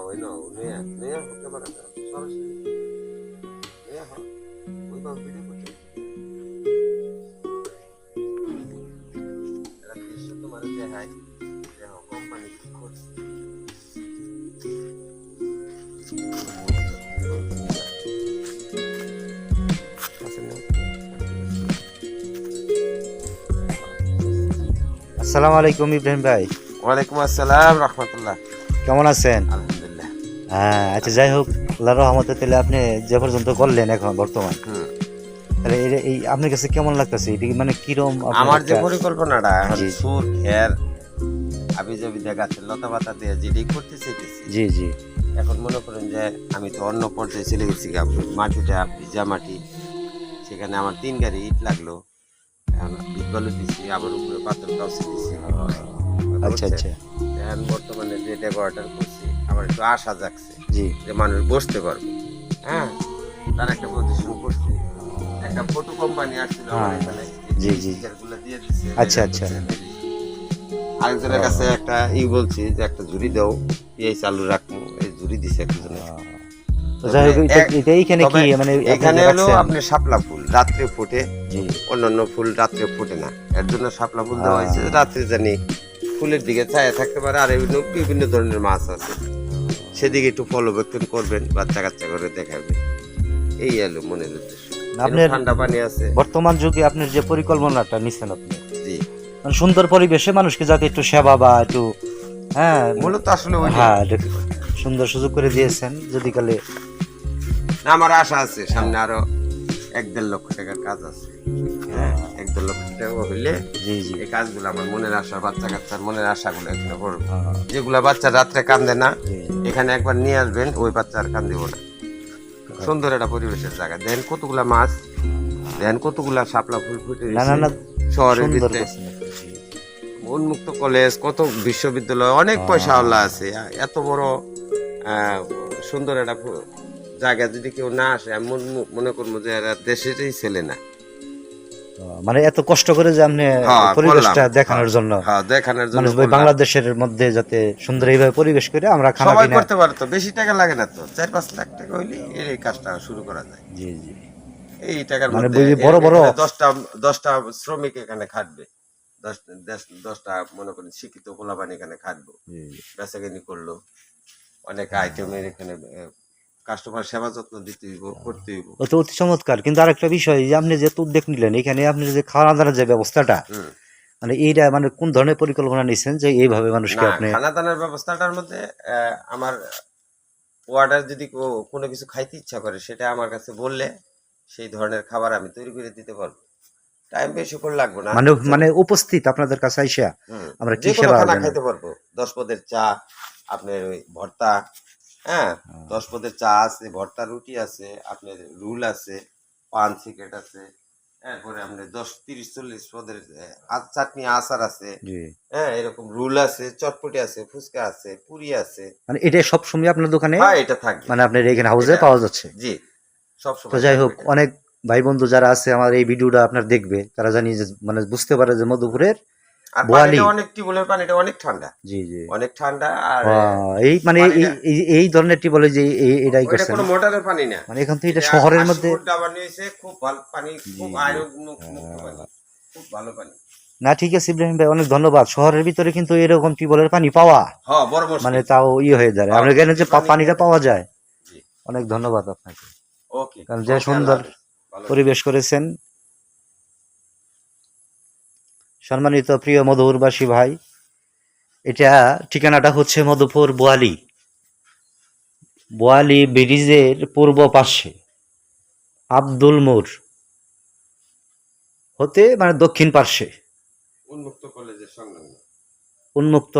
ওই না ক্যামেরা সরাসরি ওই বাম ভিডিও করতে এরা দৃশ্য তোমার দেখায় দেখো কোম্পানি কি করছে আসসালামু আলাইকুম ইব্রাহিম ভাই। ওয়ালাইকুম আসসালাম রাহমাতুল্লাহ। কেমন আছেন? আলহামদুলিল্লাহ। হ্যাঁ, আচ্ছা, যাই হোক, আল্লাহর রহমতে তাহলে আপনি যে পর্যন্ত করলেন এখন বর্তমান, তাহলে এই আপনার কাছে কেমন লাগতেছে? এটা মানে কিরম আমার যে পরিকল্পনাটা এখন সুর খের আমি জমি দেখাচ্ছে লতা পাতা দিয়ে যেটাই করতে চাইতেছি, জি জি, এখন মনে করেন যে আমি তো অন্য পর্যায়ে চলে গেছি, মাটিটা ভিজা মাটি, সেখানে আমার 3 গাড়ি ইট লাগলো, বিদ্যালয় দিচ্ছি, আবার উপরে পাথর কাউসি দিচ্ছি। আচ্ছা আচ্ছা, এখন বর্তমানে যে ডেকোরেটর করছি আমার একটু আশা জাগছে জি, যে মানুষ বসতে পারবে। হ্যাঁ, তার একটা প্রতিষ্ঠান করছি, একটা ফটো কোম্পানি আসছিল আমার এখানে, জি জি, স্টিকারগুলো দিয়ে দিচ্ছে। আচ্ছা আচ্ছা, আরেকজনের কাছে একটা বলছি যে একটা ঝুড়ি দাও, এই চালু রাখবো, এই ঝুড়ি দিছে একজনের। যাই হোক, এটা এইখানে কি মানে এখানে হলো আপনি শাপলা ফুল রাত্রে ফোটে, জি, অন্যান্য ফুল রাত্রে ফোটে না, এর জন্য শাপলা ফুল দেওয়া হয়েছে রাত্রে জানি ফুলের দিকে ছায়া থাকতে পারে। আর বিভিন্ন ধরনের মাছ আছে, সেদিকে একটু পর্যবেক্ষণ করবেন, বাচ্চা কাচ্চা করে দেখাবেন, এই এলো মনের উদ্দেশ্য। আপনার ঠান্ডা পানি আছে। বর্তমান যুগে আপনার যে পরিকল্পনাটা নিচ্ছেন আপনি, জি, মানে সুন্দর পরিবেশে মানুষকে যাতে একটু সেবা বা একটু, হ্যাঁ মূলত আসলে হ্যাঁ, সুন্দর সুযোগ করে দিয়েছেন। যদি কালে আমার আশা আছে সামনে আরো 1-1.5 লক্ষ টাকার কাজ আছে। হ্যাঁ, 1-1.5 লক্ষ টাকা হইলে জি জি, এই কাজগুলো আমার মনের আশা, বাচ্চা কাচ্চার মনের আশাগুলো এখানে করবো। যেগুলা বাচ্চা রাত্রে কান্দে না, এখানে একবার নিয়ে আসবেন, ওই বাচ্চা আর কান্দিব না। সুন্দর একটা পরিবেশের জায়গা, দেখেন কতগুলা মাছ, দেখেন কতগুলা শাপলা ফুল ফুটে না না না, শহরের ভিতরে উন্মুক্ত কলেজ, কত বিশ্ববিদ্যালয়, অনেক পয়সা আল্লাহ আছে। এত বড় সুন্দর একটা জায়গা যদি কেউ না আসে, আমি মনে করবো যে এরা দেশেরই ছেলে না। মানে এত কষ্ট করে যে আপনি পরিবেশটা দেখানোর জন্য, দেখানোর জন্য বাংলাদেশের মধ্যে যাতে সুন্দর এইভাবে পরিবেশ করে আমরা খানা সবাই করতে পারতো, বেশি টাকা লাগে না তো, 4-5 লাখ টাকা হইলে এই কাজটা শুরু করা যায়। জি জি, এই টাকার মানে মধ্যে বড় বড় 10টা শ্রমিক এখানে খাটবে, 10টা মনে করেন শিক্ষিত পোলাপান এখানে খাটবো, বেচাকেনি করলো, অনেক আইটেমের এখানে কাস্টমার সেবা যত্ন দিতে হইব, করতে হইব। অতি চমৎকার। কিন্তু আরেকটা বিষয়, যে আপনি যে উদ্যোগ নিলেন এখানে, আপনি যে খাওয়া দাওয়ার যে ব্যবস্থাটা, মানে এইটা মানে কোন ধরনের পরিকল্পনা নিচ্ছেন যে এইভাবে মানুষকে আপনি? খানা দানার ব্যবস্থাটার মধ্যে আমার ওয়ার্ডার যদি কোনো কিছু খাইতে ইচ্ছা করে, সেটা আমার কাছে বললে সেই ধরনের খাবার আমি তৈরি করে দিতে পারবো। টাইম বেশি করে লাগবে না, মানে উপস্থিত আপনাদের কাছে আইসা আমরা কি যে কোনো সেবা খানা খাইতে পারবো। 10 পদের চা, আপনার ওই ভর্তা, হ্যাঁ 10 পদের চা আছে, ভর্তা রুটি আছে, আপনার রুল আছে, পান সিগারেট আছে, এরপরে আপনার 10-30-40 পদের চাটনি আচার আছে, হ্যাঁ এরকম রুল আছে, চটপটি আছে, ফুচকা আছে, পুরি আছে। মানে এটা সবসময় আপনার দোকানে, হ্যাঁ এটা থাকবে, মানে আপনার এখানে হাউসে পাওয়া যাচ্ছে? জি সবসময়। তো যাই হোক, অনেক ভাই বন্ধু যারা আছে আমার এই ভিডিওটা আপনার দেখবে, তারা জানি যে মানে বুঝতে পারে যে মধুপুরের বোয়ালি অনেক টিউবওয়েলের পানিটা অনেক ঠান্ডা, জি জি, অনেক ঠান্ডা। আর এই মানে এই ধরনের টিউবওয়েল যে এটাই করছে, কোনো মোটরের পানি না, মানে এখন তো এটা শহরের মধ্যে খুব ভালো পানি, খুব আয়রন মুক্ত পানি, খুব ভালো পানি। না ঠিক আছে ইব্রাহিম ভাই, অনেক ধন্যবাদ। শহরের ভিতরে কিন্তু এরকম টিউবওয়েলের পানি পাওয়া মানে তাও হয়ে যায়, আমরা এখানে যে পানিটা পাওয়া যায়। অনেক ধন্যবাদ আপনাকে, কারণ যে সুন্দর পরিবেশ করেছেন। সম্মানিত প্রিয় মধুপুরবাসী ভাই, এটা ঠিকানাটা হচ্ছে মধুপুর বোয়ালি ব্রিজের পূর্ব পাশে, আব্দুল মোড় হতে মানে দক্ষিণ পার্শ্বে, উন্মুক্ত কলেজের সংলগ্ন, উন্মুক্ত